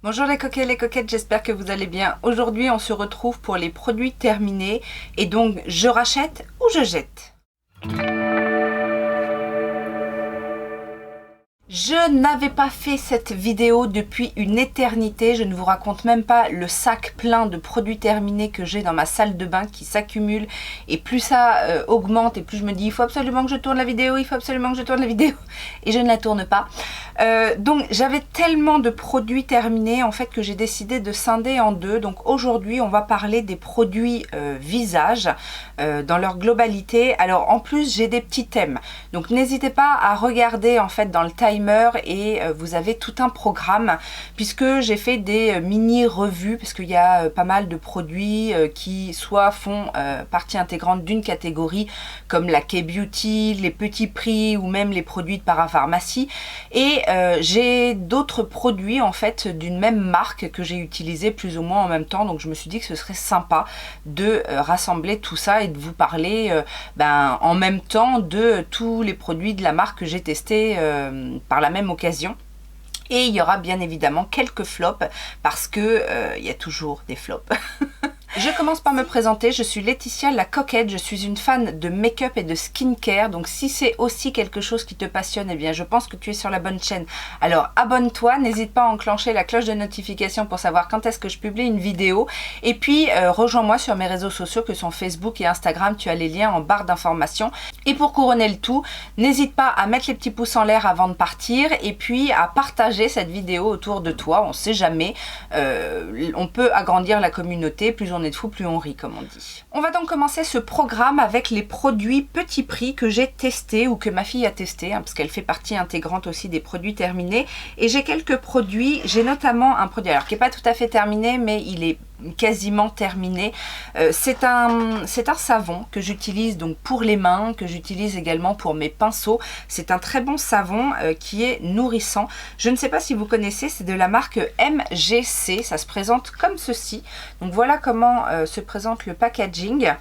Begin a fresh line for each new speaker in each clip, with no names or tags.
Bonjour les coquets et les coquettes, j'espère que vous allez bien. Aujourd'hui, on se retrouve pour les produits terminés et donc je rachète ou je jette. Je n'avais pas fait cette vidéo depuis une éternité, je ne vous raconte même pas le sac plein de produits terminés que j'ai dans ma salle de bain qui s'accumule et plus ça augmente et plus je me dis il faut absolument que je tourne la vidéo, il faut absolument que je tourne la vidéo et je ne la tourne pas. Donc j'avais tellement de produits terminés en fait que j'ai décidé de scinder en deux. Donc aujourd'hui on va parler des produits visage dans leur globalité. Alors en plus j'ai des petits thèmes, donc n'hésitez pas à regarder en fait dans le timer et vous avez tout un programme puisque j'ai fait des mini revues parce qu'il y a pas mal de produits qui soit font partie intégrante d'une catégorie comme la K-Beauty, les petits prix ou même les produits de parapharmacie et j'ai d'autres produits en fait d'une même marque que j'ai utilisé plus ou moins en même temps, donc je me suis dit que ce serait sympa de rassembler tout ça et de vous parler en même temps de tous les produits de la marque que j'ai testé par la même occasion. Et il y aura bien évidemment quelques flops parce que il y a toujours des flops. Je commence par me présenter, je suis Laetitia la coquette, je suis une fan de make-up et de skincare, donc si c'est aussi quelque chose qui te passionne, eh bien je pense que tu es sur la bonne chaîne. Alors abonne-toi, n'hésite pas à enclencher la cloche de notification pour savoir quand est-ce que je publie une vidéo, et puis rejoins-moi sur mes réseaux sociaux que sont Facebook et Instagram, tu as les liens en barre d'informations. Et pour couronner le tout, n'hésite pas à mettre les petits pouces en l'air avant de partir, et puis à partager cette vidéo autour de toi, on sait jamais, on peut agrandir la communauté, plus on est de fou, plus on rit comme on dit. On va donc commencer ce programme avec les produits petit prix que j'ai testés ou que ma fille a testé, parce qu'elle fait partie intégrante aussi des produits terminés. Et j'ai quelques produits, j'ai notamment un produit alors qui n'est pas tout à fait terminé mais il est quasiment terminé. C'est un savon que j'utilise donc pour les mains, que j'utilise également pour mes pinceaux. C'est un très bon savon qui est nourrissant. Je ne sais pas si vous connaissez, c'est de la marque MGC. Ça se présente comme ceci. Donc voilà comment se présente le packaging.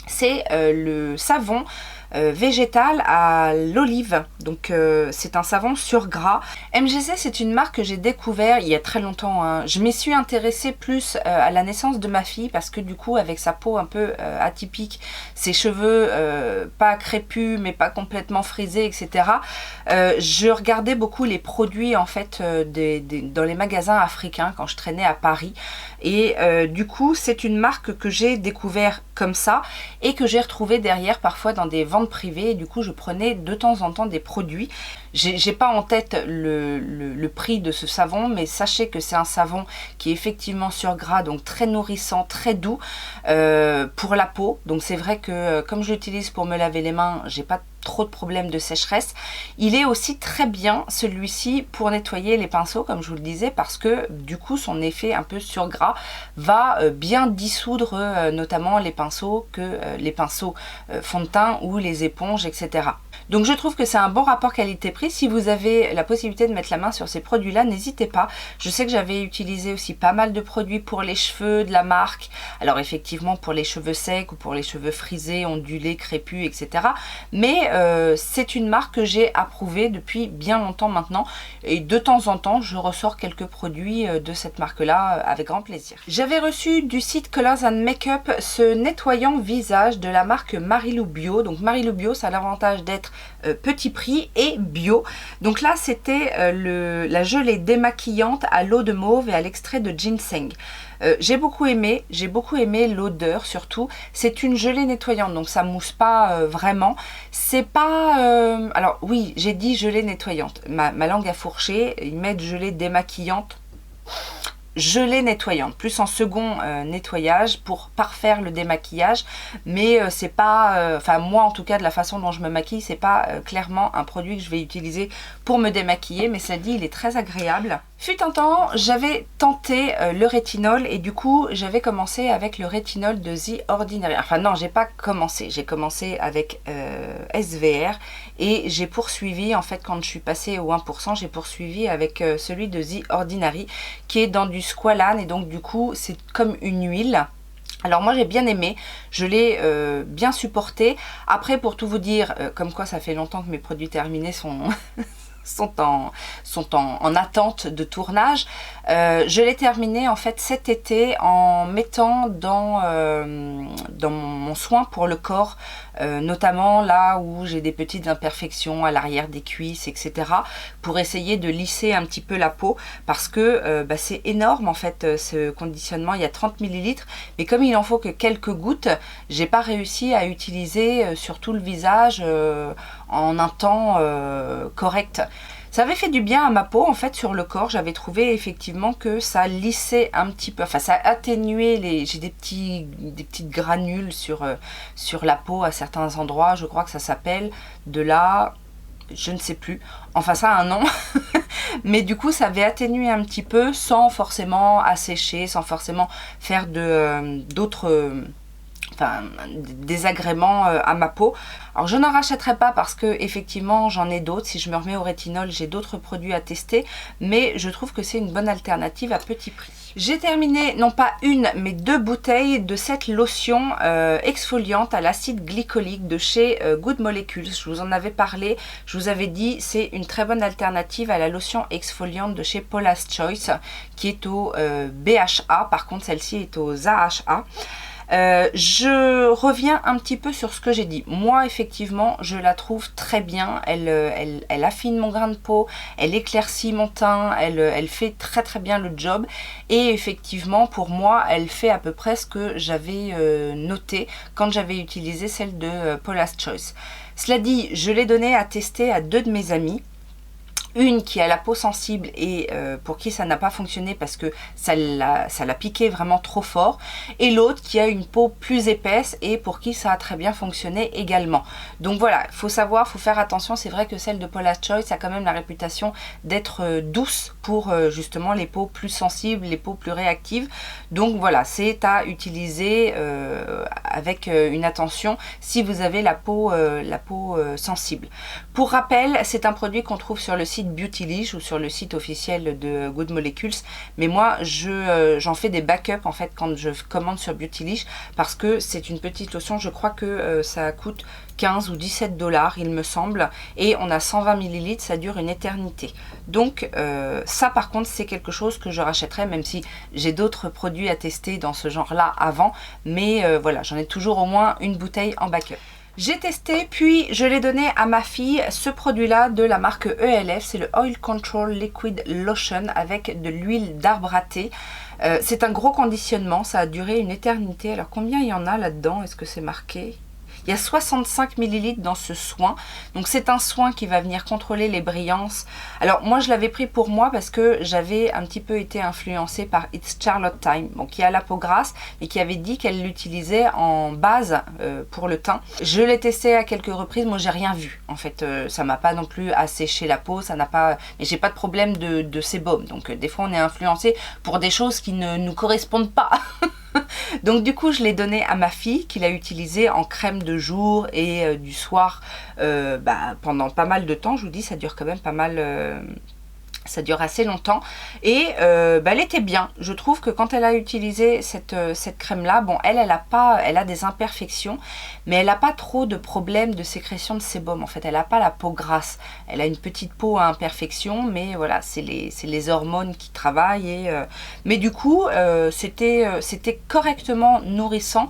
C'est le savon végétal à l'olive, donc c'est un savon sur gras. MGC, c'est une marque que j'ai découvert il y a très longtemps, hein. Je m'y suis intéressée plus à la naissance de ma fille parce que du coup avec sa peau un peu atypique, ses cheveux pas crépus mais pas complètement frisés, etc. Je regardais beaucoup les produits en fait dans les magasins africains quand je traînais à Paris et du coup c'est une marque que j'ai découvert comme ça et que j'ai retrouvé derrière parfois dans des ventes privées, et du coup je prenais de temps en temps des produits. J'ai pas en tête le prix de ce savon, mais sachez que c'est un savon qui est effectivement sur gras, donc très nourrissant, très doux pour la peau. Donc c'est vrai que comme je l'utilise pour me laver les mains, j'ai pas trop de problèmes de sécheresse. Il est aussi très bien celui-ci pour nettoyer les pinceaux comme je vous le disais, parce que du coup son effet un peu sur gras va bien dissoudre notamment les pinceaux fond de teint ou les éponges, etc. Donc je trouve que c'est un bon rapport qualité-prix. Si vous avez la possibilité de mettre la main sur ces produits-là, n'hésitez pas. Je sais que j'avais utilisé aussi pas mal de produits pour les cheveux de la marque. Alors effectivement pour les cheveux secs ou pour les cheveux frisés, ondulés, crépus, etc. Mais c'est une marque que j'ai approuvée depuis bien longtemps maintenant. Et de temps en temps, je ressors quelques produits de cette marque-là avec grand plaisir. J'avais reçu du site Colors and Makeup ce nettoyant visage de la marque Marilou Bio. Donc Marilou Bio, ça a l'avantage d'être petit prix et bio. Donc là c'était la gelée démaquillante à l'eau de mauve et à l'extrait de ginseng. J'ai beaucoup aimé l'odeur surtout. C'est une gelée nettoyante, donc ça mousse pas vraiment. C'est pas... alors oui, j'ai dit gelée nettoyante. Ma langue a fourché. Ils mettent gelée démaquillante. Gelée nettoyante, plus en second nettoyage pour parfaire le démaquillage, mais c'est pas, enfin moi en tout cas de la façon dont je me maquille, c'est pas clairement un produit que je vais utiliser pour me démaquiller, mais cela dit il est très agréable. Fut un temps, j'avais tenté le rétinol et du coup j'avais commencé avec le rétinol de The Ordinary. Enfin non, j'ai pas commencé, j'ai commencé avec SVR et j'ai poursuivi en fait quand je suis passée au 1%, j'ai poursuivi avec celui de The Ordinary qui est dans du squalane et donc du coup c'est comme une huile. Alors moi j'ai bien aimé, je l'ai bien supporté. Après pour tout vous dire, comme quoi ça fait longtemps que mes produits terminés sont en attente de tournage. Je l'ai terminé en fait cet été en mettant dans mon soin pour le corps, notamment là où j'ai des petites imperfections à l'arrière des cuisses, etc., pour essayer de lisser un petit peu la peau, parce que c'est énorme en fait ce conditionnement. Il y a 30 ml, mais comme il en faut que quelques gouttes, j'ai pas réussi à utiliser sur tout le visage en un temps correct. Ça avait fait du bien à ma peau en fait sur le corps. J'avais trouvé effectivement que ça lissait un petit peu, enfin ça atténuait les... J'ai des petites granules sur la peau à certains endroits, je crois que ça s'appelle de la... je ne sais plus, enfin ça a un nom, mais du coup ça avait atténué un petit peu sans forcément assécher, sans forcément faire d'autres... désagréments à ma peau. Alors je n'en rachèterai pas parce que effectivement j'en ai d'autres. Si je me remets au rétinol, j'ai d'autres produits à tester, mais je trouve que c'est une bonne alternative à petit prix. J'ai terminé non pas une mais 2 bouteilles de cette lotion exfoliante à l'acide glycolique de chez Good Molecules. Je vous en avais parlé, je vous avais dit c'est une très bonne alternative à la lotion exfoliante de chez Paula's Choice qui est au BHA. Par contre celle-ci est aux AHA. Je reviens un petit peu sur ce que j'ai dit. Moi effectivement je la trouve très bien, elle affine mon grain de peau, elle éclaircit mon teint, elle fait très très bien le job, et effectivement pour moi elle fait à peu près ce que j'avais noté quand j'avais utilisé celle de Paula's Choice. Cela dit, je l'ai donnée à tester à 2 de mes amis. Une qui a la peau sensible et pour qui ça n'a pas fonctionné parce que ça l'a piqué vraiment trop fort, et l'autre qui a une peau plus épaisse et pour qui ça a très bien fonctionné également. Donc voilà, il faut savoir, il faut faire attention. C'est vrai que celle de Paula's Choice a quand même la réputation d'être douce pour justement les peaux plus sensibles, les peaux plus réactives. Donc voilà, c'est à utiliser avec une attention si vous avez la peau sensible. Pour rappel, c'est un produit qu'on trouve sur le site Beautylish ou sur le site officiel de Good Molecules, mais moi j'en fais des backups en fait quand je commande sur Beautylish, parce que c'est une petite lotion. Je crois que ça coûte 15 ou 17 $, il me semble, et on a 120 ml, ça dure une éternité. Donc ça par contre c'est quelque chose que je rachèterai, même si j'ai d'autres produits à tester dans ce genre là avant, mais voilà, j'en ai toujours au moins une bouteille en backup. J'ai testé, puis je l'ai donné à ma fille, ce produit-là de la marque ELF, c'est le Oil Control Liquid Lotion avec de l'huile d'arbre à thé. C'est un gros conditionnement, ça a duré une éternité. Alors combien il y en a là-dedans? Est-ce que c'est marqué? Il y a 65 ml dans ce soin. Donc c'est un soin qui va venir contrôler les brillances. Alors moi je l'avais pris pour moi parce que j'avais un petit peu été influencée par It's Charlotte Time, bon, qui a la peau grasse et qui avait dit qu'elle l'utilisait en base pour le teint. Je l'ai testé à quelques reprises, moi j'ai rien vu. En fait ça m'a pas non plus asséché la peau, ça n'a pas... Et j'ai pas de problème de sébum. Donc des fois on est influencé pour des choses qui ne nous correspondent pas. Donc du coup je l'ai donné à ma fille qui l'a utilisé en crème de jour et du soir pendant pas mal de temps. Je vous dis, ça dure quand même pas mal, ça dure assez longtemps, et elle était bien. Je trouve que quand elle a utilisé cette crème là, bon elle a des imperfections, mais elle n'a pas trop de problèmes de sécrétion de sébum. En fait elle n'a pas la peau grasse, elle a une petite peau à imperfection, mais voilà, c'est les hormones qui travaillent, mais du coup c'était correctement nourrissant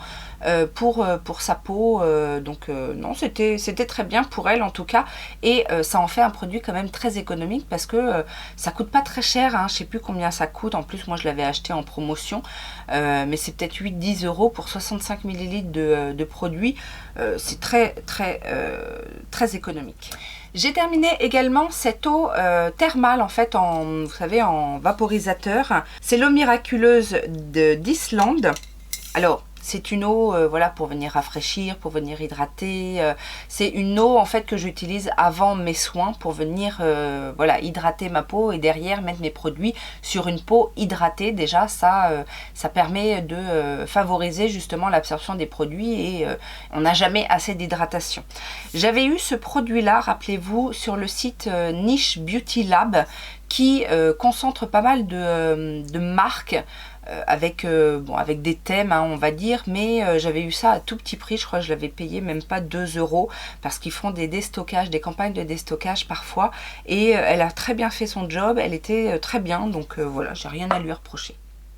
pour sa peau, donc non, c'était très bien pour elle en tout cas, et ça en fait un produit quand même très économique parce que ça coûte pas très cher, hein, je sais plus combien ça coûte. En plus moi je l'avais acheté en promotion, mais c'est peut-être 8-10 € pour 65 ml de produit. C'est très économique. J'ai terminé également cette eau thermale en fait, vous savez, en vaporisateur. C'est l'eau miraculeuse d'Islande. Alors c'est une eau voilà, pour venir rafraîchir, pour venir hydrater. C'est une eau en fait que j'utilise avant mes soins pour venir voilà, hydrater ma peau et derrière mettre mes produits sur une peau hydratée. Déjà ça permet de favoriser justement l'absorption des produits, et on n'a jamais assez d'hydratation. J'avais eu ce produit là, rappelez-vous, sur le site Niche Beauty Lab, qui concentre pas mal de marques avec des thèmes, hein, on va dire, mais j'avais eu ça à tout petit prix, je crois que je l'avais payé même pas 2 € parce qu'ils font des déstockages, des campagnes de déstockage parfois, et elle a très bien fait son job, elle était très bien, donc voilà, j'ai rien à lui reprocher.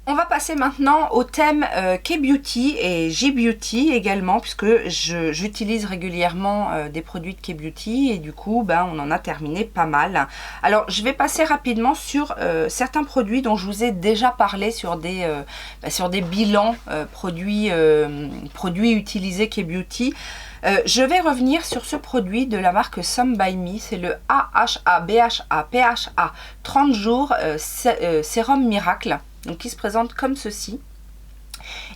On va passer maintenant au thème K-Beauty et J-Beauty également, puisque j'utilise régulièrement des produits de K-Beauty et du coup on en a terminé pas mal. Alors je vais passer rapidement sur certains produits dont je vous ai déjà parlé sur des bilans produits utilisés K-Beauty. Je vais revenir sur ce produit de la marque Some By Me, c'est le AHA BHA PHA 30 jours sérum miracle. Donc qui se présente comme ceci.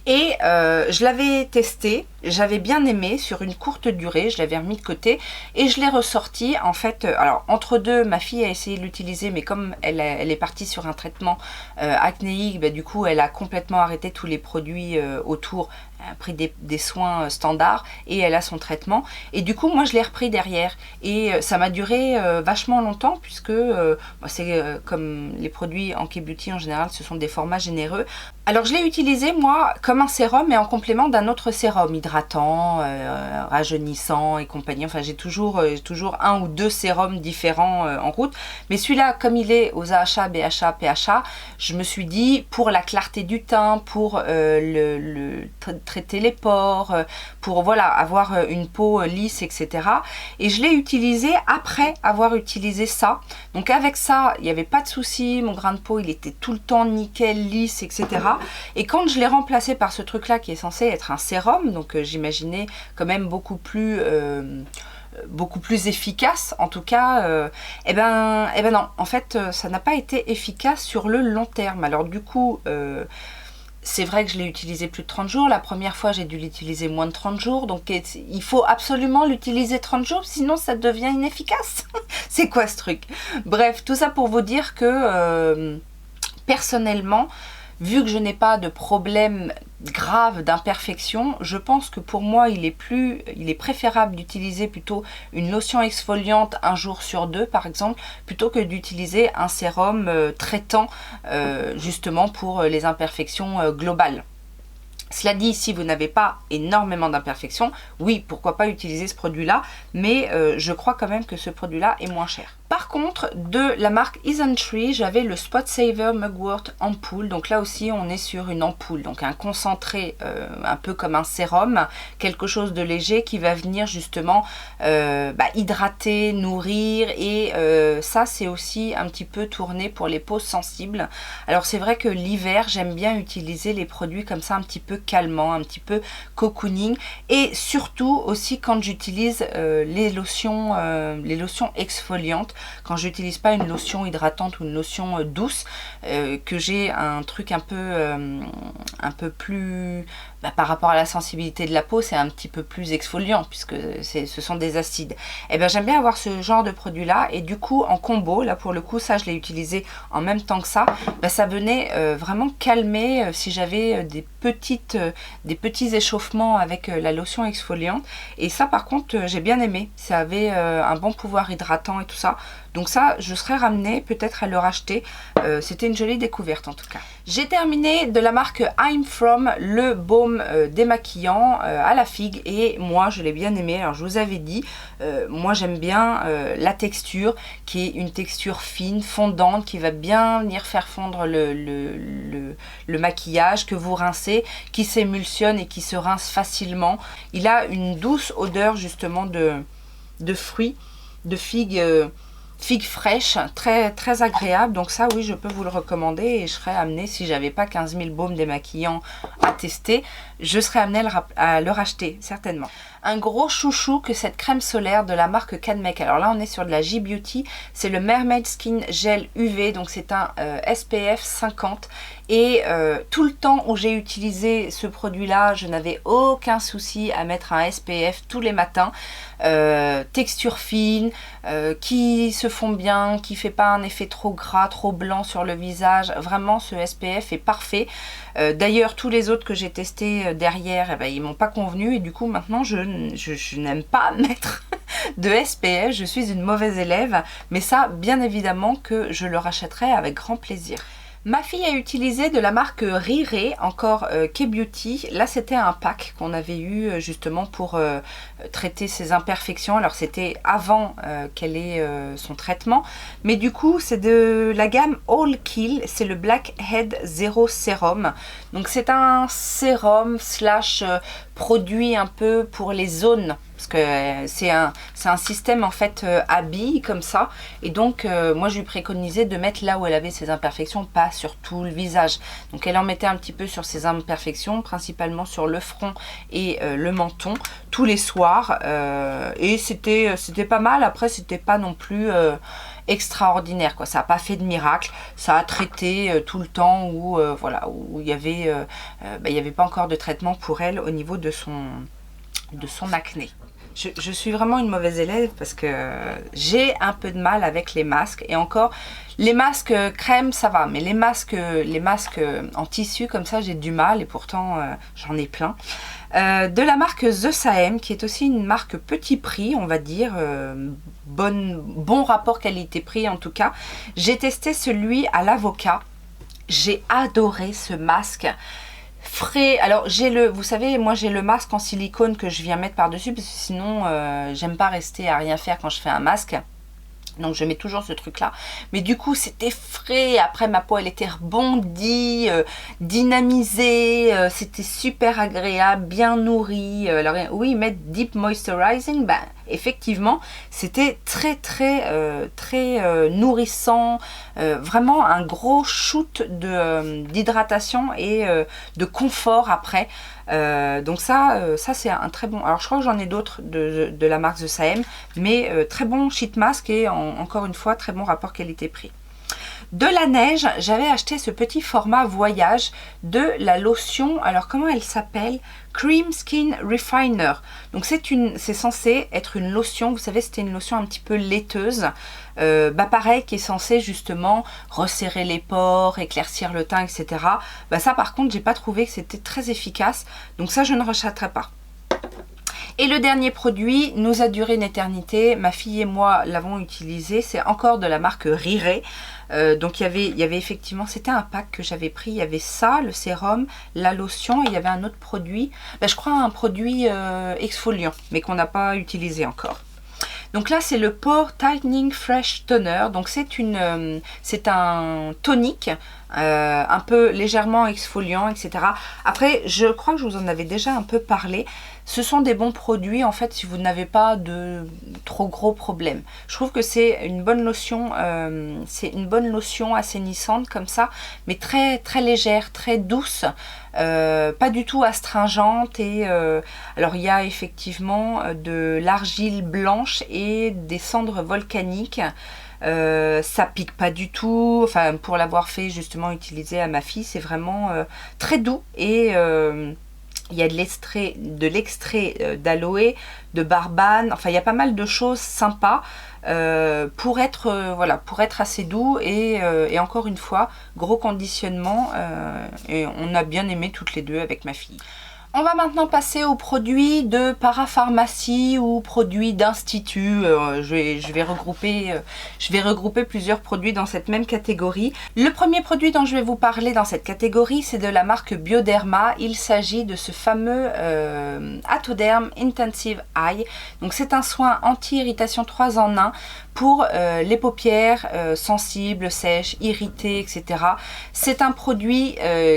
Et je l'avais testé, j'avais bien aimé sur une courte durée, je l'avais remis de côté et je l'ai ressorti en fait. Alors entre deux, ma fille a essayé de l'utiliser, mais comme elle est partie sur un traitement acnéique, du coup elle a complètement arrêté tous les produits autour, a pris des soins standards et elle a son traitement, et du coup moi je l'ai repris derrière et ça m'a duré vachement longtemps, puisque c'est comme les produits en K-Beauty en général, ce sont des formats généreux. Alors je l'ai utilisé moi comme un sérum, mais en complément d'un autre sérum hydratant, rajeunissant et compagnie. Enfin j'ai toujours un ou deux sérums différents en route, mais celui-là, comme il est aux AHA, BHA, PHA, je me suis dit, pour la clarté du teint, pour traiter les pores, pour voilà, avoir une peau lisse, etc. Et je l'ai utilisé après avoir utilisé ça. Donc avec ça, il n'y avait pas de souci, mon grain de peau, il était tout le temps nickel, lisse, etc. Et quand je l'ai remplacé par ce truc-là qui est censé être un sérum, donc j'imaginais quand même beaucoup plus efficace, en tout cas, eh ben non, en fait ça n'a pas été efficace sur le long terme. Alors du coup, c'est vrai que je l'ai utilisé plus de 30 jours, la première fois j'ai dû l'utiliser moins de 30 jours, donc il faut absolument l'utiliser 30 jours, sinon ça devient inefficace. C'est quoi ce truc? Bref, tout ça pour vous dire que personnellement, vu que je n'ai pas de problème grave d'imperfection, je pense que pour moi il est préférable d'utiliser plutôt une lotion exfoliante un jour sur deux par exemple, plutôt que d'utiliser un sérum traitant justement pour les imperfections globales. Cela dit, si vous n'avez pas énormément d'imperfections, oui, pourquoi pas utiliser ce produit-là, mais je crois quand même que ce produit-là est moins cher. Par contre, de la marque Isntree, j'avais le Spot Saver Mugwort Ampoule. Donc là aussi, on est sur une ampoule, donc un concentré un peu comme un sérum, quelque chose de léger qui va venir justement hydrater, nourrir, et ça c'est aussi un petit peu tourné pour les peaux sensibles. Alors c'est vrai que l'hiver, j'aime bien utiliser les produits comme ça un petit peu calmants, un petit peu cocooning, et surtout aussi quand j'utilise les lotions exfoliantes, quand j'utilise pas une lotion hydratante ou une lotion douce, que j'ai un truc un peu plus par rapport à la sensibilité de la peau, c'est un petit peu plus exfoliant puisque ce sont des acides. Et ben j'aime bien avoir ce genre de produit là, et du coup en combo, là pour le coup ça je l'ai utilisé en même temps que ça, ça venait vraiment calmer si j'avais des petits échauffements avec la lotion exfoliante, et ça par contre j'ai bien aimé, ça avait un bon pouvoir hydratant et tout ça. Donc ça, je serais ramenée peut-être à le racheter. C'était une jolie découverte en tout cas. J'ai terminé de la marque I'm From le baume démaquillant à la figue, et moi je l'ai bien aimé. Alors je vous avais dit, moi j'aime bien la texture, qui est une texture fine, fondante, qui va bien venir faire fondre le maquillage que vous rincez, qui s'émulsionne et qui se rince facilement. Il a une douce odeur justement de fruits, de figues. Figue fraîche, très, très agréable. Donc ça, oui, je peux vous le recommander, et je serais amenée, si j'avais pas 15 000 baumes démaquillants à tester, je serais amenée à le racheter, certainement. Un gros chouchou que cette crème solaire de la marque Canmake. Alors là, on est sur de la J-Beauty. C'est le Mermaid Skin Gel UV, donc c'est un SPF 50. Et tout le temps où j'ai utilisé ce produit-là, je n'avais aucun souci à mettre un SPF tous les matins. Texture fine, qui se fond bien, qui fait pas un effet trop gras, trop blanc sur le visage. Vraiment, ce SPF est parfait. D'ailleurs, tous les autres que j'ai testés derrière, eh ben, ils m'ont pas convenu. Et du coup, maintenant, je n'aime pas mettre de SPF. Je suis une mauvaise élève. Mais ça, bien évidemment que je le rachèterai avec grand plaisir. Ma fille a utilisé de la marque Riré, encore K-Beauty. Là, c'était un pack qu'on avait eu justement pour traiter ses imperfections. Alors, c'était avant qu'elle ait son traitement. Mais du coup, c'est de la gamme All Kill. C'est le Blackhead Zero Serum. Donc, c'est un sérum slash produit un peu pour les zones. Parce que c'est un système en fait à billes comme ça. Et donc moi je lui préconisais de mettre là où elle avait ses imperfections, pas sur tout le visage. Donc elle en mettait un petit peu sur ses imperfections, principalement sur le front et le menton, tous les soirs. Et c'était pas mal. Après c'était pas non plus extraordinaire, quoi. Ça n'a pas fait de miracle. Ça a traité tout le temps où voilà, où il y avait pas encore de traitement pour elle au niveau de son acné. Je suis vraiment une mauvaise élève parce que j'ai un peu de mal avec les masques. Et encore, les masques crème, ça va. Mais les masques en tissu, comme ça, j'ai du mal. Et pourtant, j'en ai plein. De la marque The Saem, qui est aussi une marque petit prix, on va dire. Bon rapport qualité-prix, en tout cas. J'ai testé celui à l'avocat. J'ai adoré ce masque. Frais, alors vous savez, moi j'ai le masque en silicone que je viens mettre par dessus parce que sinon j'aime pas rester à rien faire quand je fais un masque. Donc je mets toujours ce truc là. Mais du coup c'était frais. Après ma peau elle était rebondie, dynamisée. C'était super agréable, bien nourri. Alors oui, mettre Deep Moisturizing, ben, effectivement c'était très nourrissant. Vraiment un gros shoot d'hydratation et de confort après. Donc ça c'est un très bon. Alors je crois que j'en ai d'autres de la marque The Saem, mais très bon sheet mask et encore une fois très bon rapport qualité-prix. De la neige, j'avais acheté ce petit format voyage de la lotion. Alors comment elle s'appelle? Cream Skin Refiner. Donc c'est censé être une lotion. Vous savez, c'était une lotion un petit peu laiteuse. Pareil, qui est censé justement resserrer les pores, éclaircir le teint, etc. Ça par contre, j'ai pas trouvé que c'était très efficace. Donc ça, je ne rachèterai pas. Et le dernier produit nous a duré une éternité. Ma fille et moi l'avons utilisé. C'est encore de la marque Riré. Donc il y avait effectivement, c'était un pack que j'avais pris. Il y avait ça, le sérum, la lotion et il y avait un autre produit. Je crois un produit exfoliant, mais qu'on n'a pas utilisé encore. Donc là, c'est le Pore Tightening Fresh Toner. Donc c'est un tonique, un peu légèrement exfoliant, etc. Après, je crois que je vous en avais déjà un peu parlé. Ce sont des bons produits, en fait, si vous n'avez pas de trop gros problèmes. Je trouve que c'est une bonne lotion, assainissante comme ça, mais très, très légère, très douce. Pas du tout astringente et alors il y a effectivement de l'argile blanche et des cendres volcaniques. Ça pique pas du tout, enfin pour l'avoir fait justement utiliser à ma fille, c'est vraiment très doux et il y a de l'extrait d'aloe, de barbane, enfin il y a pas mal de choses sympas pour être assez doux et encore une fois, gros conditionnement et on a bien aimé toutes les deux avec ma fille. On va maintenant passer aux produits de parapharmacie ou produits d'institut. Je vais regrouper plusieurs produits dans cette même catégorie. Le premier produit dont je vais vous parler dans cette catégorie, c'est de la marque Bioderma. Il s'agit de ce fameux Atoderm Intensive Eye. Donc c'est un soin anti-irritation 3 en 1 pour les paupières sensibles, sèches, irritées, etc. C'est un produit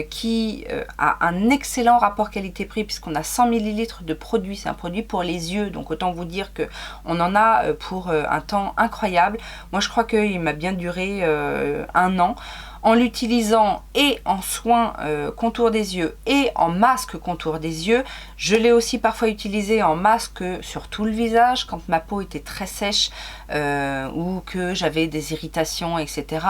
qui a un excellent rapport qualité-prix puisqu'on a 100 ml de produit. C'est un produit pour les yeux, donc autant vous dire que on en a pour un temps incroyable. Moi je crois qu'il m'a bien duré 1 an. En l'utilisant et en soin contour des yeux et en masque contour des yeux. Je l'ai aussi parfois utilisé en masque sur tout le visage quand ma peau était très sèche ou que j'avais des irritations, etc.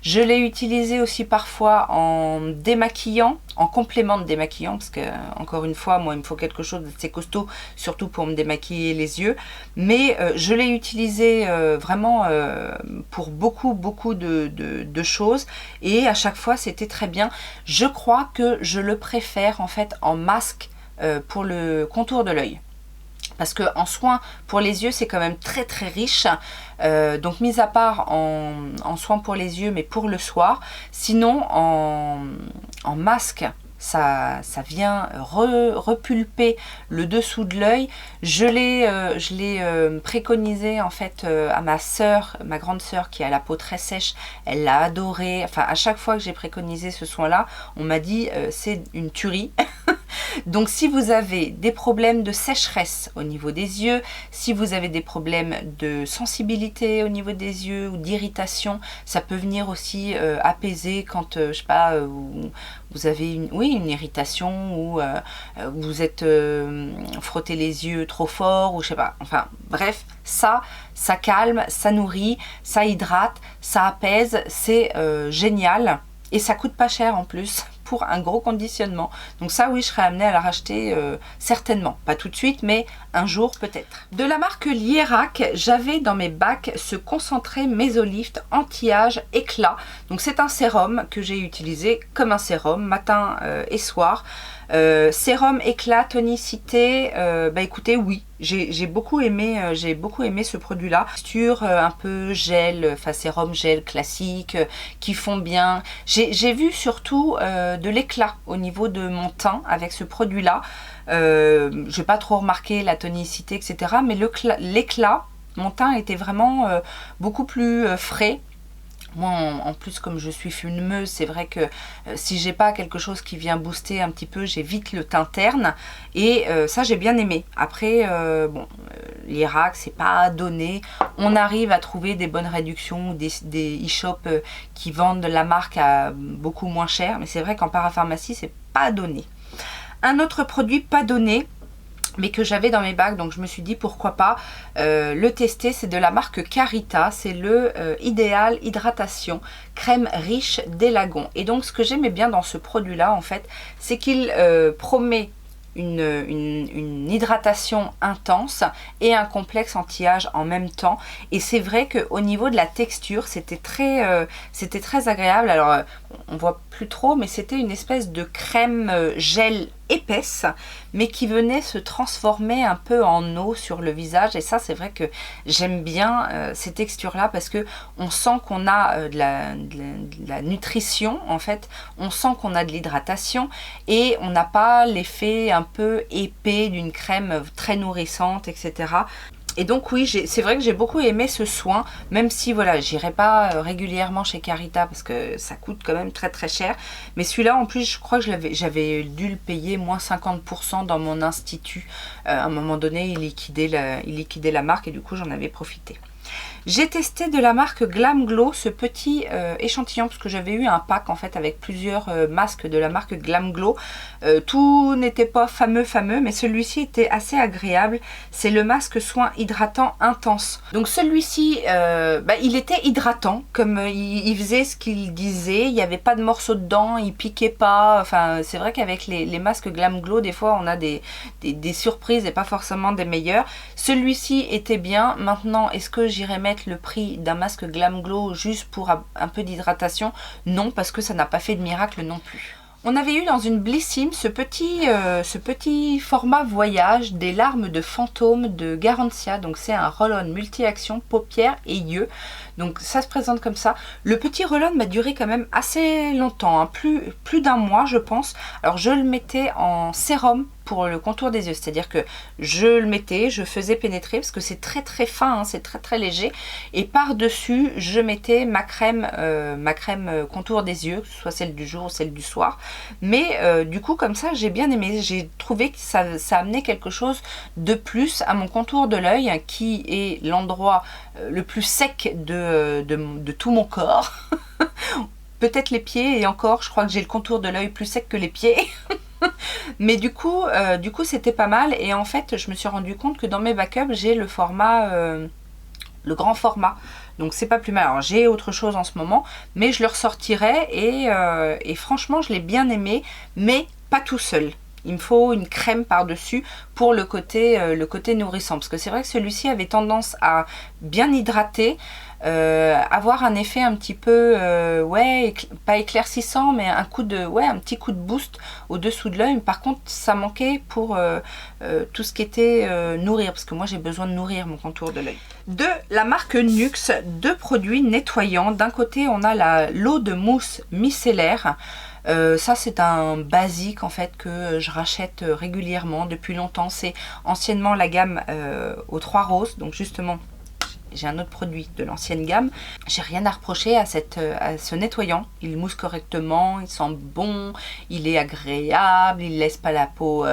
Je l'ai utilisé aussi parfois en démaquillant en complément de démaquillant, parce que encore une fois, moi il me faut quelque chose d'assez costaud, surtout pour me démaquiller les yeux, mais je l'ai utilisé vraiment pour beaucoup de choses, et à chaque fois c'était très bien. Je crois que je le préfère en fait en masque pour le contour de l'œil. Parce que en soins pour les yeux, c'est quand même très riche. Donc mis à part en soins pour les yeux, mais pour le soir. Sinon, en masque, ça vient repulper le dessous de l'œil. Je l'ai préconisé en fait à ma sœur, ma grande sœur qui a la peau très sèche. Elle l'a adoré. Enfin, à chaque fois que j'ai préconisé ce soin-là, on m'a dit c'est une tuerie. Donc si vous avez des problèmes de sécheresse au niveau des yeux, si vous avez des problèmes de sensibilité au niveau des yeux ou d'irritation, ça peut venir aussi apaiser quand, je sais pas, vous avez une irritation ou vous êtes frotté les yeux trop fort ou je sais pas. Enfin bref, ça calme, ça nourrit, ça hydrate, ça apaise, c'est génial et ça coûte pas cher en plus. Pour un gros conditionnement. Donc ça oui, je serais amenée à la racheter certainement. Pas tout de suite, mais un jour peut-être. De la marque Lierac, j'avais dans mes bacs ce concentré Mésolift anti-âge éclat. Donc c'est un sérum que j'ai utilisé comme un sérum matin et soir. Sérum éclat tonicité, bah écoutez oui, j'ai beaucoup aimé ce produit là. Texture un peu gel, enfin sérum gel classique qui font bien. J'ai vu surtout de l'éclat au niveau de mon teint avec ce produit là. J'ai pas trop remarqué la tonicité etc, mais l'éclat, mon teint était vraiment beaucoup plus frais. Moi, en plus, comme je suis fumeuse, c'est vrai que si j'ai pas quelque chose qui vient booster un petit peu, j'ai vite le teint terne. Et ça, j'ai bien aimé. Après, bon, l'Irak, c'est pas donné. On arrive à trouver des bonnes réductions, des e-shops qui vendent la marque à beaucoup moins cher. Mais c'est vrai qu'en parapharmacie, c'est pas donné. Un autre produit pas donné, mais que j'avais dans mes bacs, donc je me suis dit pourquoi pas le tester. C'est de la marque Carita, c'est le Idéal Hydratation crème riche d'élagon. Et donc ce que j'aimais bien dans ce produit là en fait, c'est qu'il promet une hydratation intense et un complexe anti-âge en même temps. Et c'est vrai qu'au niveau de la texture, c'était très agréable. Alors, on voit plus trop, mais c'était une espèce de crème gel épaisse, mais qui venait se transformer un peu en eau sur le visage. Et ça, c'est vrai que j'aime bien ces textures-là parce que on sent qu'on a de la nutrition, en fait. On sent qu'on a de l'hydratation et on n'a pas l'effet un peu épais d'une crème très nourrissante, etc. Et donc oui, c'est vrai que j'ai beaucoup aimé ce soin, même si voilà, j'irai pas régulièrement chez Carita parce que ça coûte quand même très cher. Mais celui-là en plus, je crois que j'avais dû le payer moins 50% dans mon institut. À un moment donné, il liquidait la marque et du coup j'en avais profité. J'ai testé de la marque Glam Glow ce petit échantillon parce que j'avais eu un pack en fait avec plusieurs masques de la marque Glam Glow. Tout n'était pas fameux, mais celui-ci était assez agréable. C'est le masque soin hydratant intense. Donc celui-ci, il était hydratant, comme il faisait ce qu'il disait. Il n'y avait pas de morceaux dedans, il piquait pas. Enfin, c'est vrai qu'avec les masques Glam Glow, des fois on a des surprises et pas forcément des meilleures. Celui-ci était bien. Maintenant, est-ce que j'irais mettre le prix d'un masque Glam Glow juste pour un peu d'hydratation? Non, parce que ça n'a pas fait de miracle non plus. On avait eu dans une Blissim ce petit format voyage des larmes de fantôme de Garantia. Donc c'est un roll-on multi-action paupières et yeux. Donc ça se présente comme ça. Le petit roll-on m'a duré quand même assez longtemps, hein, plus d'un mois je pense. Alors je le mettais en sérum pour le contour des yeux, c'est-à-dire que je le mettais, je faisais pénétrer parce que c'est très fin, hein, c'est très léger, et par-dessus je mettais ma crème contour des yeux, que ce soit celle du jour ou celle du soir. Mais du coup comme ça j'ai bien aimé, j'ai trouvé que ça amenait quelque chose de plus à mon contour de l'œil qui est l'endroit le plus sec de tout mon corps. Peut-être les pieds, et encore je crois que j'ai le contour de l'œil plus sec que les pieds. Mais du coup c'était pas mal. Et en fait je me suis rendu compte que dans mes backups j'ai le format le grand format, donc c'est pas plus mal. Alors j'ai autre chose en ce moment, mais je le ressortirai et franchement je l'ai bien aimé, mais pas tout seul. Il me faut une crème par-dessus pour le côté nourrissant. Parce que c'est vrai que celui-ci avait tendance à bien hydrater, avoir un effet un petit peu, pas éclaircissant, mais un petit coup de boost au-dessous de l'œil. Par contre, ça manquait pour tout ce qui était nourrir. Parce que moi, j'ai besoin de nourrir mon contour de l'œil. De la marque Nuxe, 2 produits nettoyants. D'un côté, on a l'eau de mousse micellaire. Ça c'est un basique en fait que je rachète régulièrement depuis longtemps. C'est anciennement la gamme aux 3 roses, donc justement j'ai un autre produit de l'ancienne gamme. J'ai rien à reprocher à ce nettoyant. Il mousse correctement, il sent bon, il est agréable, il laisse pas la peau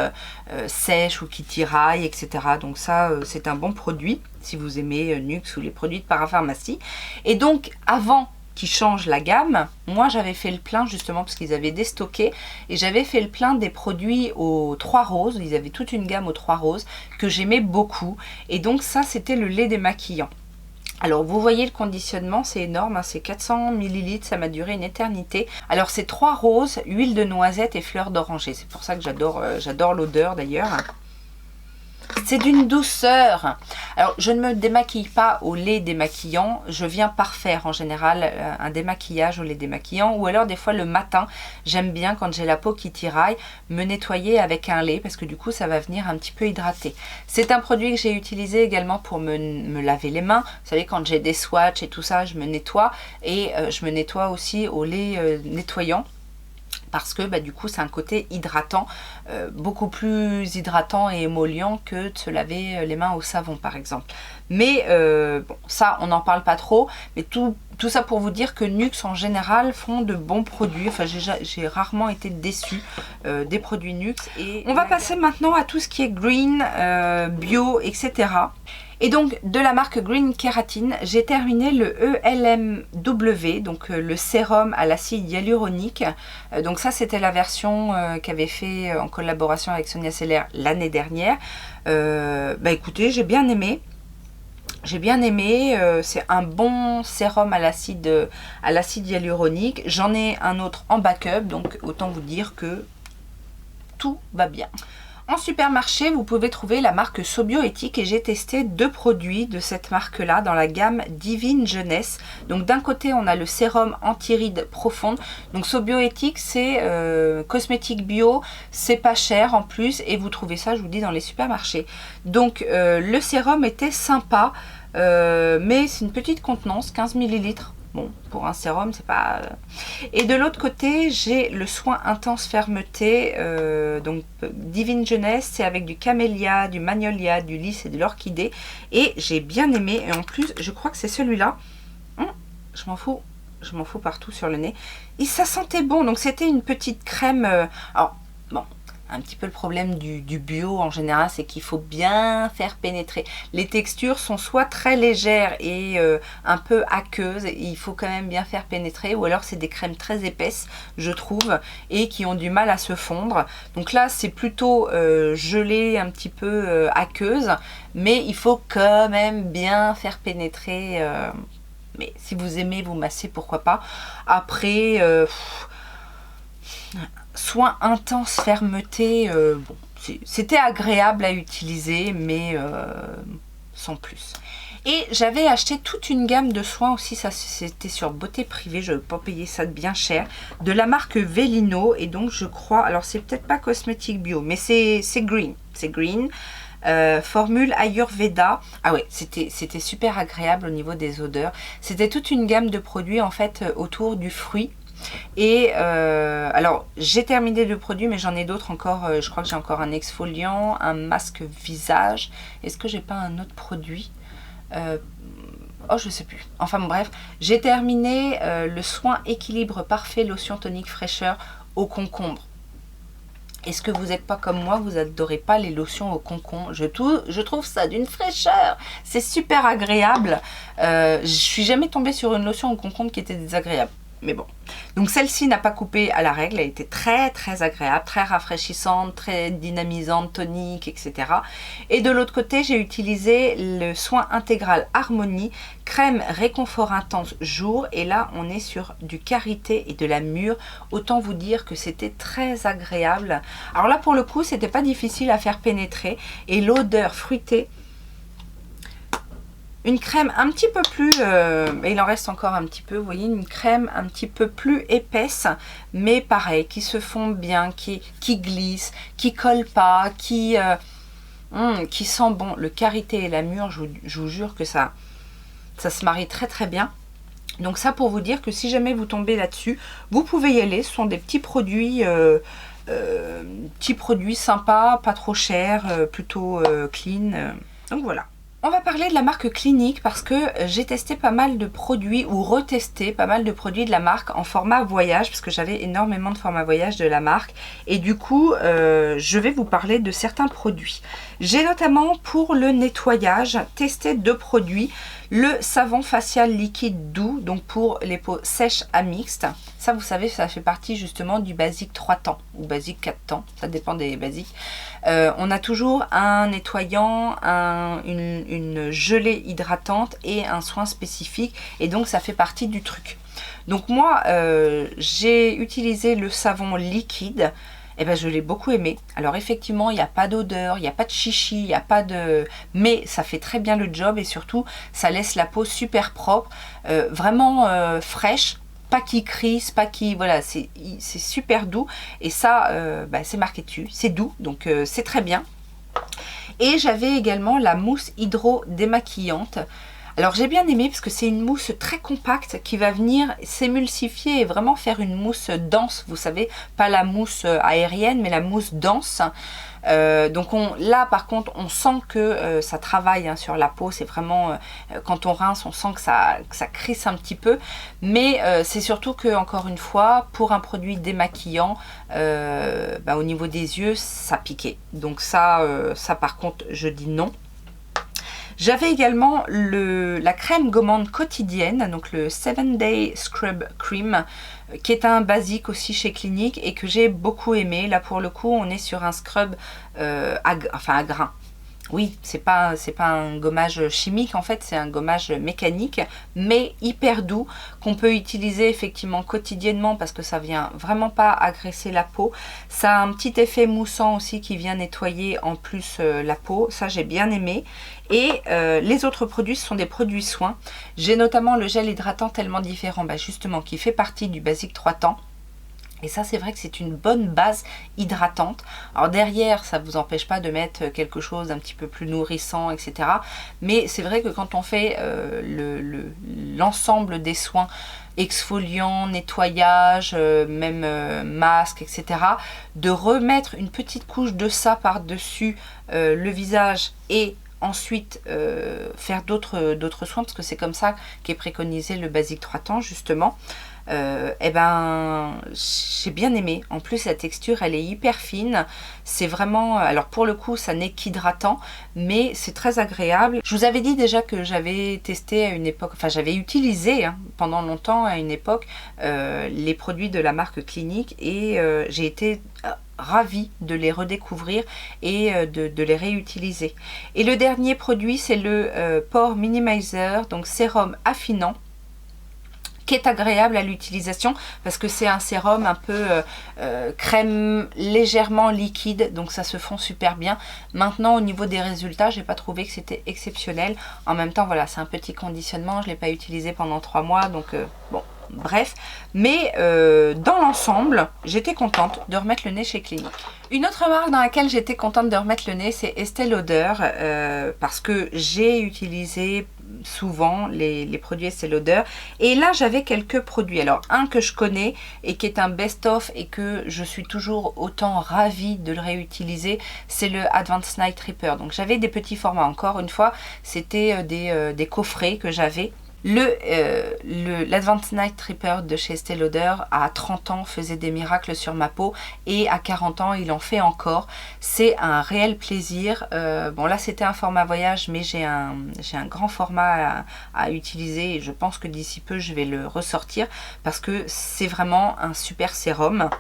sèche ou qui tiraille, etc. Donc ça c'est un bon produit si vous aimez Nuxe ou les produits de parapharmacie. Et donc avant qui change la gamme, moi j'avais fait le plein justement parce qu'ils avaient déstocké et j'avais fait le plein des produits aux 3 roses. Ils avaient toute une gamme aux 3 roses que j'aimais beaucoup et donc ça c'était le lait démaquillant. Alors vous voyez le conditionnement, c'est énorme, hein, c'est 400 ml, ça m'a duré une éternité. Alors c'est 3 roses, huile de noisette et fleurs d'oranger, c'est pour ça que j'adore l'odeur d'ailleurs. C'est d'une douceur. Alors je ne me démaquille pas au lait démaquillant, je viens parfaire en général un démaquillage au lait démaquillant, ou alors des fois le matin j'aime bien quand j'ai la peau qui tiraille me nettoyer avec un lait parce que du coup ça va venir un petit peu hydrater. C'est un produit que j'ai utilisé également pour me laver les mains. Vous savez, quand j'ai des swatchs et tout ça, je me nettoie et je me nettoie aussi au lait nettoyant. Parce que du coup c'est un côté hydratant, beaucoup plus hydratant et émollient que de se laver les mains au savon par exemple. Mais bon, ça on n'en parle pas trop, mais tout ça pour vous dire que Nuxe en général font de bons produits. Enfin j'ai rarement été déçue des produits Nuxe. Et on va passer maintenant à tout ce qui est green, bio, etc. Et donc de la marque Green Keratin, j'ai terminé le ELMW, donc le sérum à l'acide hyaluronique. Donc ça c'était la version qu'avait fait en collaboration avec Sonia Seller l'année dernière. Écoutez, j'ai bien aimé. C'est un bon sérum à l'acide hyaluronique. J'en ai un autre en backup, donc autant vous dire que tout va bien. En supermarché, vous pouvez trouver la marque Sobioéthique et j'ai testé 2 produits de cette marque-là dans la gamme Divine Jeunesse. Donc d'un côté, on a le sérum anti-rides profonde. Donc Sobioéthique, c'est cosmétique bio, c'est pas cher en plus et vous trouvez ça, je vous dis, dans les supermarchés. Donc le sérum était sympa, mais c'est une petite contenance, 15 ml. Bon, pour un sérum, c'est pas... Et de l'autre côté, j'ai le soin intense fermeté. Donc, Divine Jeunesse, c'est avec du camélia, du magnolia, du lys et de l'orchidée. Et j'ai bien aimé. Et en plus, je crois que c'est celui-là. Je m'en fous partout sur le nez. Et ça sentait bon. Donc, c'était une petite crème... alors, bon... Un petit peu le problème du bio en général, c'est qu'il faut bien faire pénétrer. Les textures sont soit très légères et un peu aqueuses, et il faut quand même bien faire pénétrer, ou alors c'est des crèmes très épaisses, je trouve, et qui ont du mal à se fondre. Donc là, c'est plutôt gelé, un petit peu aqueuse, mais il faut quand même bien faire pénétrer. Mais si vous aimez vous masser, pourquoi pas. Après... soin intense fermeté, bon, c'était agréable à utiliser, mais sans plus. Et j'avais acheté toute une gamme de soins aussi, ça c'était sur Beauté Privée, je ne vais pas payer ça de bien cher, de la marque Velino, et donc je crois, alors c'est peut-être pas cosmétique bio, mais c'est green, formule Ayurveda. Ah ouais, c'était super agréable au niveau des odeurs. C'était toute une gamme de produits en fait autour du fruit. Et alors j'ai terminé le produit, mais j'en ai d'autres encore. Je crois que j'ai encore un exfoliant, un masque visage. Est-ce que j'ai pas un autre produit? Oh, je sais plus. Enfin bref, j'ai terminé le soin équilibre parfait lotion tonique fraîcheur au concombre. Est-ce que vous n'êtes pas comme moi, vous adorez pas les lotions au concombre? Je trouve ça d'une fraîcheur. C'est super agréable. Je suis jamais tombée sur une lotion au concombre qui était désagréable. mais bon. Donc celle-ci n'a pas coupé à la règle, elle était très très agréable, très rafraîchissante, très dynamisante, tonique, etc. Et de l'autre côté, j'ai utilisé le soin intégral Harmonie, crème réconfort intense jour, et là on est sur du karité et de la mûre. Autant vous dire que c'était très agréable. Alors là pour le coup, c'était pas difficile à faire pénétrer, et l'odeur fruitée, une crème un petit peu plus, il en reste encore un petit peu, vous voyez, une crème un petit peu plus épaisse, mais pareil, qui se fond bien, qui glisse, qui colle pas, qui sent bon. Le karité et la mûre, je vous jure que ça se marie très très bien. Donc ça pour vous dire que si jamais vous tombez là-dessus, vous pouvez y aller. Ce sont des petits produits sympas, pas trop chers, plutôt clean. Donc voilà. On va parler de la marque Clinique parce que j'ai testé pas mal de produits ou retesté pas mal de produits de la marque en format voyage parce que j'avais énormément de formats voyage de la marque et du coup je vais vous parler de certains produits. J'ai notamment pour le nettoyage testé 2 produits. Le savon facial liquide doux, donc pour les peaux sèches à mixtes. Ça, vous savez, ça fait partie justement du basique 3 temps ou basique 4 temps. Ça dépend des basiques. On a toujours un nettoyant, une gelée hydratante et un soin spécifique. Et donc, ça fait partie du truc. Donc moi, j'ai utilisé le savon liquide. Eh ben, je l'ai beaucoup aimé. Alors effectivement, il n'y a pas d'odeur, il n'y a pas de chichi, il n'y a pas de... Mais ça fait très bien le job et surtout, ça laisse la peau super propre, vraiment fraîche, pas qui crisse, pas qui... Voilà, c'est super doux. Et ça, c'est marqué dessus, c'est doux, donc c'est très bien. Et j'avais également la mousse hydro démaquillante. Alors j'ai bien aimé parce que c'est une mousse très compacte qui va venir s'émulsifier et vraiment faire une mousse dense, vous savez, pas la mousse aérienne mais la mousse dense. Donc là par contre on sent que ça travaille hein, sur la peau, c'est vraiment quand on rince on sent que ça crisse un petit peu, mais c'est surtout que encore une fois pour un produit démaquillant au niveau des yeux ça piquait, donc ça par contre je dis non. J'avais également la crème gommante quotidienne, donc le 7-Day Scrub Cream, qui est un basique aussi chez Clinique et que j'ai beaucoup aimé. Là pour le coup, on est sur un scrub à grains. Oui, c'est pas un gommage chimique, en fait, c'est un gommage mécanique, mais hyper doux, qu'on peut utiliser effectivement quotidiennement parce que ça vient vraiment pas agresser la peau. Ça a un petit effet moussant aussi qui vient nettoyer en plus la peau, ça j'ai bien aimé. Et les autres produits, ce sont des produits soins. J'ai notamment le gel hydratant tellement différent, justement, qui fait partie du basique 3 temps. Et ça, c'est vrai que c'est une bonne base hydratante. Alors derrière, ça ne vous empêche pas de mettre quelque chose d'un petit peu plus nourrissant, etc. Mais c'est vrai que quand on fait l'ensemble des soins, exfoliant, nettoyage, même masque, etc. de remettre une petite couche de ça par-dessus le visage et ensuite faire d'autres soins, parce que c'est comme ça qu'est préconisé le basique 3 temps, justement. J'ai bien aimé. En plus la texture elle est hyper fine, c'est vraiment, alors pour le coup ça n'est qu'hydratant mais c'est très agréable. Je vous avais dit déjà que j'avais testé à une époque, enfin j'avais utilisé pendant longtemps à une époque les produits de la marque Clinique et j'ai été ravie de les redécouvrir et de les réutiliser. Et le dernier produit c'est le Pore Minimizer, donc sérum affinant, qui est agréable à l'utilisation parce que c'est un sérum un peu crème légèrement liquide, donc ça se fond super bien. Maintenant au niveau des résultats, j'ai pas trouvé que c'était exceptionnel. En même temps voilà, c'est un petit conditionnement, je l'ai pas utilisé pendant 3 mois, donc bon bref, mais dans l'ensemble j'étais contente de remettre le nez chez Clinique. Une autre marque dans laquelle j'étais contente de remettre le nez, c'est Estée Lauder, parce que j'ai utilisé souvent les produits Estée Lauder et là j'avais quelques produits. Alors un que je connais et qui est un best-of et que je suis toujours autant ravie de le réutiliser, c'est le Advanced Night Repair. Donc j'avais des petits formats, encore une fois c'était des coffrets que j'avais. l'Advanced Night Repair de chez Estée Lauder à 30 ans faisait des miracles sur ma peau et à 40 ans il en fait encore. C'est un réel plaisir. Bon là c'était un format voyage, mais j'ai un grand format à utiliser et je pense que d'ici peu je vais le ressortir parce que c'est vraiment un super sérum.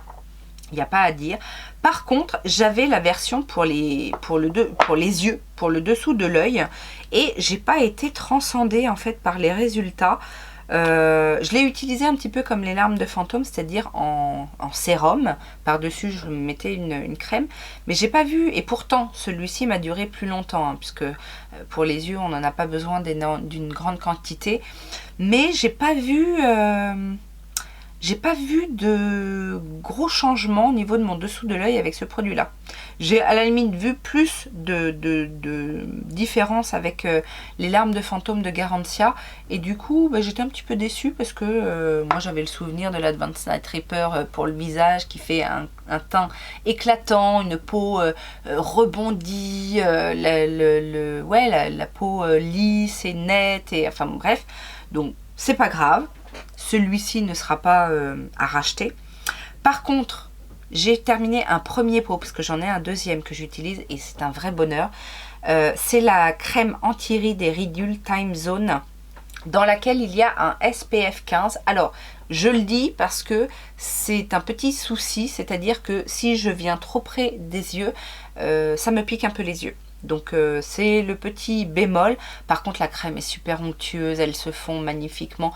Il n'y a pas à dire. Par contre, j'avais la version pour les yeux, pour le dessous de l'œil. Et j'ai pas été transcendée en fait par les résultats. Je l'ai utilisé un petit peu comme les larmes de fantôme, c'est-à-dire en sérum. Par-dessus, je mettais une crème. Mais j'ai pas vu, et pourtant, celui-ci m'a duré plus longtemps, hein, puisque pour les yeux, on n'en a pas besoin d'une grande quantité. Mais j'ai pas vu... j'ai pas vu de gros changements au niveau de mon dessous de l'œil avec ce produit-là. J'ai à la limite vu plus de différence avec les larmes de fantôme de Garantia. Et du coup, bah, j'étais un petit peu déçue parce que moi j'avais le souvenir de l'Advanced Night Repair pour le visage qui fait un teint éclatant, une peau rebondie, la peau lisse et nette. Et, enfin bon, bref, donc c'est pas grave. Celui-ci ne sera pas à racheter. Par contre, j'ai terminé un premier pot parce que j'en ai un deuxième que j'utilise et c'est un vrai bonheur. C'est la crème anti-rides et ridules Time Zone dans laquelle il y a un SPF 15. Alors, je le dis parce que c'est un petit souci, c'est-à-dire que si je viens trop près des yeux, ça me pique un peu les yeux. Donc c'est le petit bémol. Par contre la crème est super onctueuse, elle se fond magnifiquement.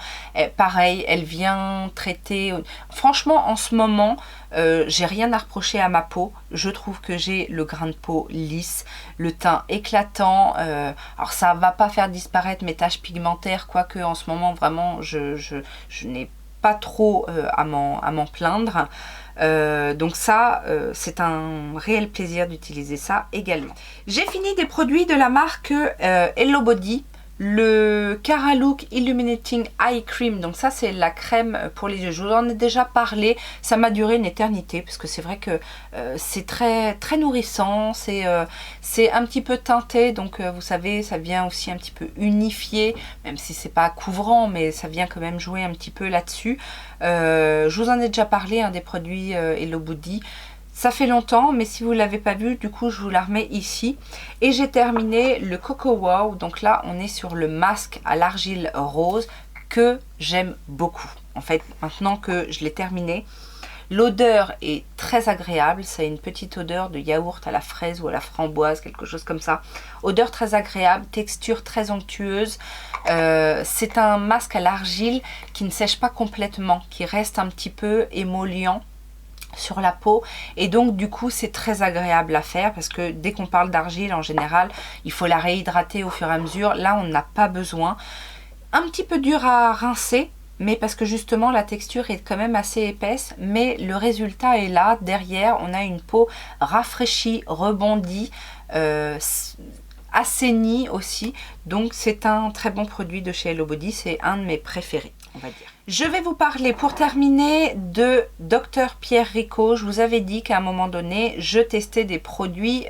Pareil, elle vient traiter... Franchement en ce moment, j'ai rien à reprocher à ma peau. Je trouve que j'ai le grain de peau lisse, le teint éclatant. Alors ça va pas faire disparaître mes taches pigmentaires, quoique en ce moment vraiment je n'ai pas trop à m'en plaindre. Donc ça, c'est un réel plaisir d'utiliser ça également. J'ai fini des produits de la marque Hello Body. Le Cara Look Illuminating Eye Cream, donc ça c'est la crème pour les yeux. Je vous en ai déjà parlé, ça m'a duré une éternité parce que c'est vrai que c'est très nourrissant, c'est un petit peu teinté, donc vous savez ça vient aussi un petit peu unifier, même si c'est pas couvrant, mais ça vient quand même jouer un petit peu là-dessus. Je vous en ai déjà parlé, des produits Hello Body. Ça fait longtemps, mais si vous ne l'avez pas vu, du coup, je vous la remets ici. Et j'ai terminé le Coco Wow. Donc là, on est sur le masque à l'argile rose que j'aime beaucoup. En fait, maintenant que je l'ai terminé, l'odeur est très agréable. Ça a une petite odeur de yaourt à la fraise ou à la framboise, quelque chose comme ça. Odeur très agréable, texture très onctueuse. C'est un masque à l'argile qui ne sèche pas complètement, qui reste un petit peu émollient sur la peau et donc du coup c'est très agréable à faire parce que dès qu'on parle d'argile en général il faut la réhydrater au fur et à mesure. Là on n'a pas besoin. Un petit peu dur à rincer, mais parce que justement la texture est quand même assez épaisse, mais le résultat est là. Derrière on a une peau rafraîchie, rebondie, assainie aussi, donc c'est un très bon produit de chez Hello Body. C'est un de mes préférés, on va dire. Je vais vous parler pour terminer de Dr Pierre Rico. Je vous avais dit qu'à un moment donné, je testais des produits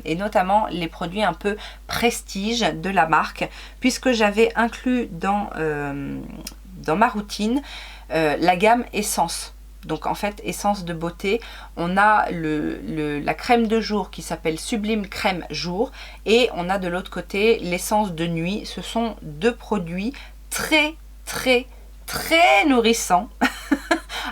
et notamment les produits un peu prestige de la marque, puisque j'avais inclus dans ma routine la gamme Essence. Donc en fait, Essence de beauté, on a la crème de jour qui s'appelle Sublime Crème Jour et on a de l'autre côté l'essence de nuit. Ce sont deux produits très nourrissants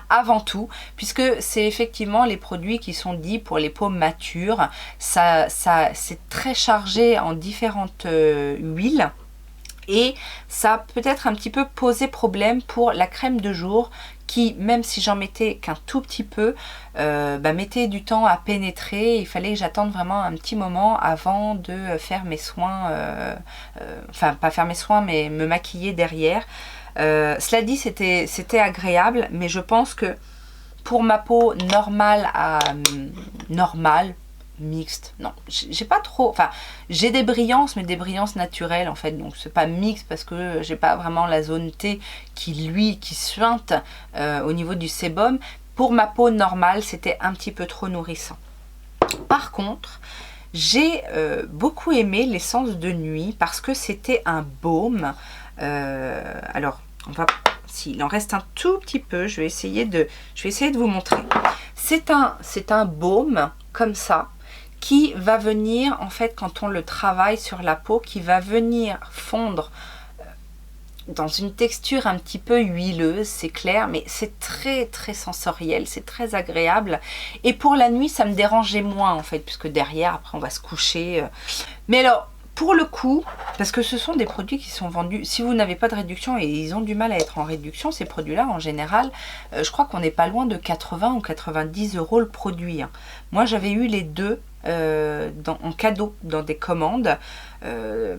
avant tout, puisque c'est effectivement les produits qui sont dits pour les peaux matures. C'est très chargé en différentes huiles. Et ça peut être un petit peu posé problème pour la crème de jour qui, même si j'en mettais qu'un tout petit peu, mettait du temps à pénétrer. Il fallait que j'attende vraiment un petit moment avant de faire mes soins, enfin pas faire mes soins mais me maquiller derrière. Cela dit, c'était agréable, mais je pense que pour ma peau normale mixte, non, j'ai pas trop, enfin j'ai des brillances, mais des brillances naturelles en fait, donc c'est pas mixte parce que j'ai pas vraiment la zone T qui suinte au niveau du sébum. Pour ma peau normale, c'était un petit peu trop nourrissant. Par contre, j'ai beaucoup aimé l'essence de nuit parce que c'était un baume Alors, s'il en reste un tout petit peu, je vais essayer de vous montrer. C'est un baume comme ça qui va venir, en fait, quand on le travaille sur la peau, qui va venir fondre dans une texture un petit peu huileuse, c'est clair, mais c'est très très sensoriel, c'est très agréable. Et pour la nuit, ça me dérangeait moins, en fait, puisque derrière, après, on va se coucher. Mais alors, pour le coup, parce que ce sont des produits qui sont vendus, si vous n'avez pas de réduction, et ils ont du mal à être en réduction, ces produits-là, en général, je crois qu'on n'est pas loin de 80 ou 90 € le produit. Hein. Moi, j'avais eu les deux en cadeau dans des commandes,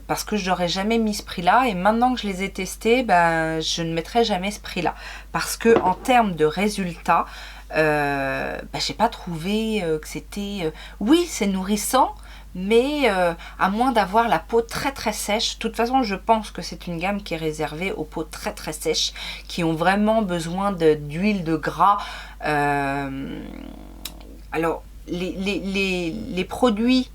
parce que je n'aurais jamais mis ce prix-là, et maintenant que je les ai testés, ben, je ne mettrai jamais ce prix-là. Parce que en termes de résultats, j'ai pas trouvé que c'était... oui, c'est nourrissant, mais à moins d'avoir la peau très très sèche. De toute façon, je pense que c'est une gamme qui est réservée aux peaux très très sèches, qui ont vraiment besoin d'huile, de gras. Alors, les produits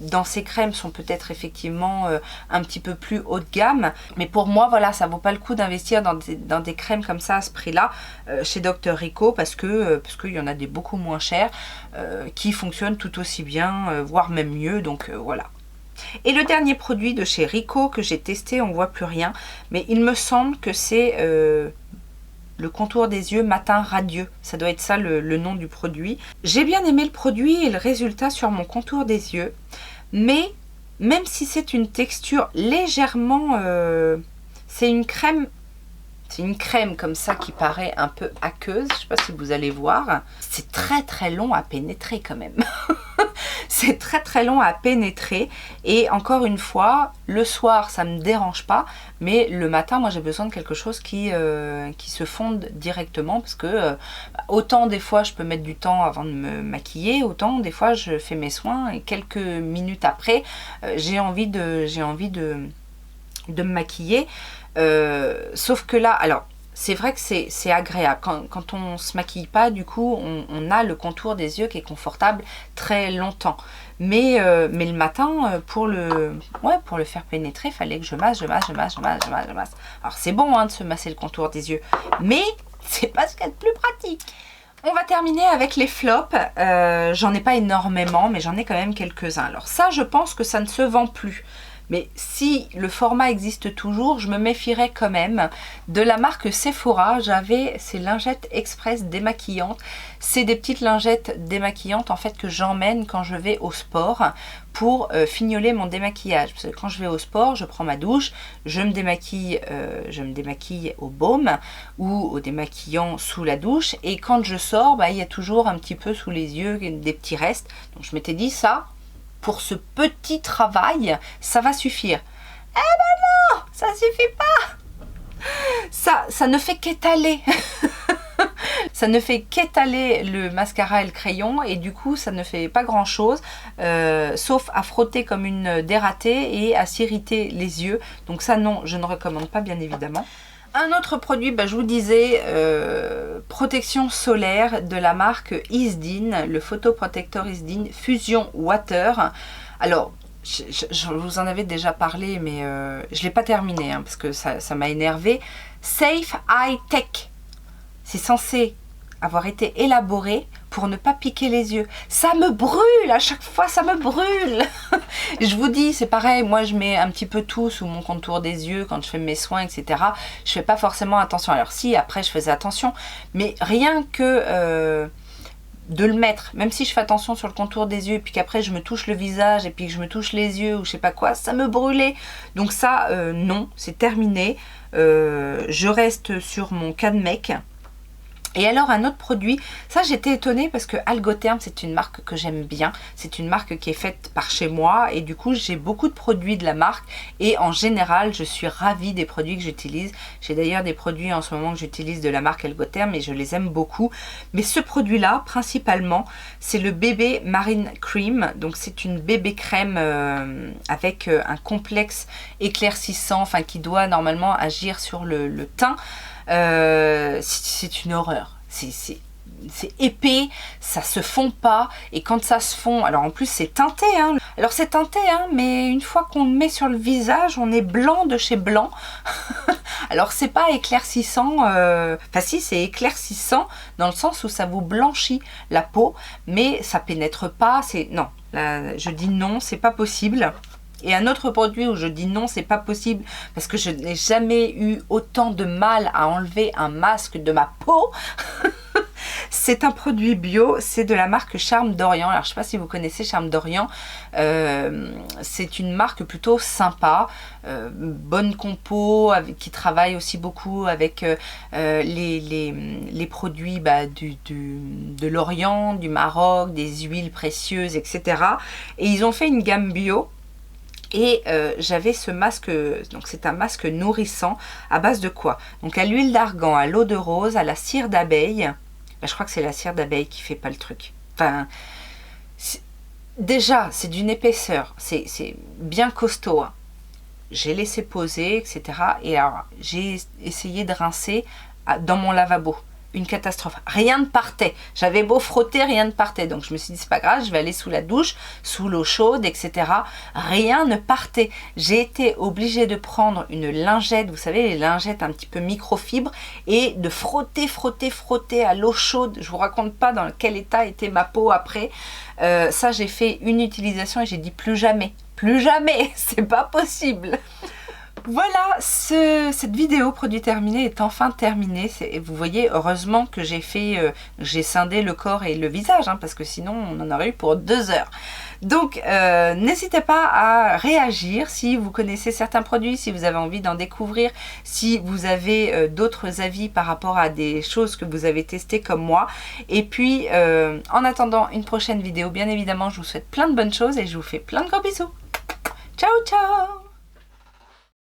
dans ces crèmes sont peut-être effectivement un petit peu plus haut de gamme, mais pour moi, voilà, ça vaut pas le coup d'investir dans des crèmes comme ça à ce prix-là chez Dr. Rico, parce qu'il y en a des beaucoup moins chers qui fonctionnent tout aussi bien, voire même mieux, donc voilà. Et le dernier produit de chez Rico que j'ai testé, on voit plus rien, mais il me semble que c'est le contour des yeux matin radieux, ça doit être ça le nom du produit. J'ai bien aimé le produit et le résultat sur mon contour des yeux, mais même si c'est une texture légèrement... c'est une crème comme ça qui paraît un peu aqueuse, je ne sais pas si vous allez voir. C'est très très long à pénétrer quand même. C'est très très long à pénétrer, et encore une fois, le soir ça me dérange pas, mais le matin, moi j'ai besoin de quelque chose qui se fonde directement, parce que autant des fois je peux mettre du temps avant de me maquiller, autant des fois je fais mes soins et quelques minutes après j'ai envie de me maquiller. Sauf que là, alors c'est vrai que c'est agréable quand on se maquille pas, du coup on a le contour des yeux qui est confortable très longtemps, mais le matin, pour le faire pénétrer, il fallait que je masse. Alors c'est bon hein, de se masser le contour des yeux, mais c'est pas ce qu'il y a de plus pratique. On va terminer avec les flops. J'en ai pas énormément, mais j'en ai quand même quelques-uns. Alors ça, je pense que ça ne se vend plus. Mais si le format existe toujours, je me méfierais quand même. De la marque Sephora, j'avais ces lingettes express démaquillantes. C'est des petites lingettes démaquillantes en fait que j'emmène quand je vais au sport pour fignoler mon démaquillage. Parce que quand je vais au sport, je prends ma douche, je me démaquille au baume ou au démaquillant sous la douche. Et quand je sors, il y a toujours un petit peu sous les yeux des petits restes. Donc je m'étais dit ça. Pour ce petit travail, ça va suffire. Eh ben non, ça suffit pas. Ça ne fait qu'étaler. Ça ne fait qu'étaler le mascara et le crayon, et du coup ça ne fait pas grand chose, sauf à frotter comme une dératée et à s'irriter les yeux. Donc ça non, je ne recommande pas bien évidemment. Un autre produit, je vous disais, protection solaire de la marque Isdin, le photoprotecteur Isdin Fusion Water. Alors, je vous en avais déjà parlé, mais je ne l'ai pas terminé, hein, parce que ça m'a énervé. Safe Eye Tech, c'est censé avoir été élaboré pour ne pas piquer les yeux. Ça me brûle, à chaque fois ça me brûle. Je vous dis, c'est pareil, moi je mets un petit peu tout sous mon contour des yeux quand je fais mes soins, etc. Je fais pas forcément attention. Alors si, après je faisais attention, mais rien que de le mettre, même si je fais attention sur le contour des yeux, et puis qu'après je me touche le visage, et puis que je me touche les yeux, ou je sais pas quoi, ça me brûlait. Donc ça, non, c'est terminé. Je reste sur mon Cadmec. Et alors un autre produit, ça j'étais étonnée parce que Algotherm c'est une marque que j'aime bien, c'est une marque qui est faite par chez moi, et du coup j'ai beaucoup de produits de la marque, et en général je suis ravie des produits que j'utilise. J'ai d'ailleurs des produits en ce moment que j'utilise de la marque Algotherm et je les aime beaucoup. Mais ce produit là principalement, c'est le bébé Marine Cream, donc c'est une bébé crème avec un complexe éclaircissant, enfin qui doit normalement agir sur le teint. C'est une horreur, c'est épais, ça se fond pas, et quand ça se fond, alors en plus c'est teinté, hein. Alors c'est teinté, hein, mais une fois qu'on le met sur le visage, on est blanc de chez blanc. Alors c'est pas éclaircissant, enfin si, c'est éclaircissant dans le sens où ça vous blanchit la peau, mais ça pénètre pas, non, là, je dis non, c'est pas possible. Et un autre produit où je dis non, c'est pas possible, parce que je n'ai jamais eu autant de mal à enlever un masque de ma peau. C'est un produit bio, c'est de la marque Charme d'Orient. Alors je sais pas si vous connaissez Charme d'Orient, c'est une marque plutôt sympa, bonne compo, qui travaille aussi beaucoup avec les produits de l'Orient, du Maroc, des huiles précieuses, etc. Et ils ont fait une gamme bio. Et j'avais ce masque, donc c'est un masque nourrissant à base de quoi? Donc à l'huile d'argan, à l'eau de rose, à la cire d'abeille. Je crois que c'est la cire d'abeille qui fait pas le truc. Enfin, déjà, c'est d'une épaisseur, c'est bien costaud. Hein. J'ai laissé poser, etc. Et alors, j'ai essayé de rincer dans mon lavabo. Une catastrophe. Rien ne partait. J'avais beau frotter, rien ne partait. Donc je me suis dit, c'est pas grave, je vais aller sous la douche, sous l'eau chaude, etc. Rien ne partait. J'ai été obligée de prendre une lingette, vous savez, les lingettes un petit peu microfibre, et de frotter, frotter, frotter à l'eau chaude. Je vous raconte pas dans quel état était ma peau après. Ça, j'ai fait une utilisation et j'ai dit plus jamais. Plus jamais, c'est pas possible. Voilà, cette vidéo produit terminé est enfin terminée. Vous voyez, heureusement que j'ai scindé le corps et le visage, hein, parce que sinon on en aurait eu pour 2 heures. Donc n'hésitez pas à réagir si vous connaissez certains produits, si vous avez envie d'en découvrir, si vous avez d'autres avis par rapport à des choses que vous avez testées comme moi. Et puis en attendant une prochaine vidéo, bien évidemment, je vous souhaite plein de bonnes choses et je vous fais plein de gros bisous. Ciao, ciao!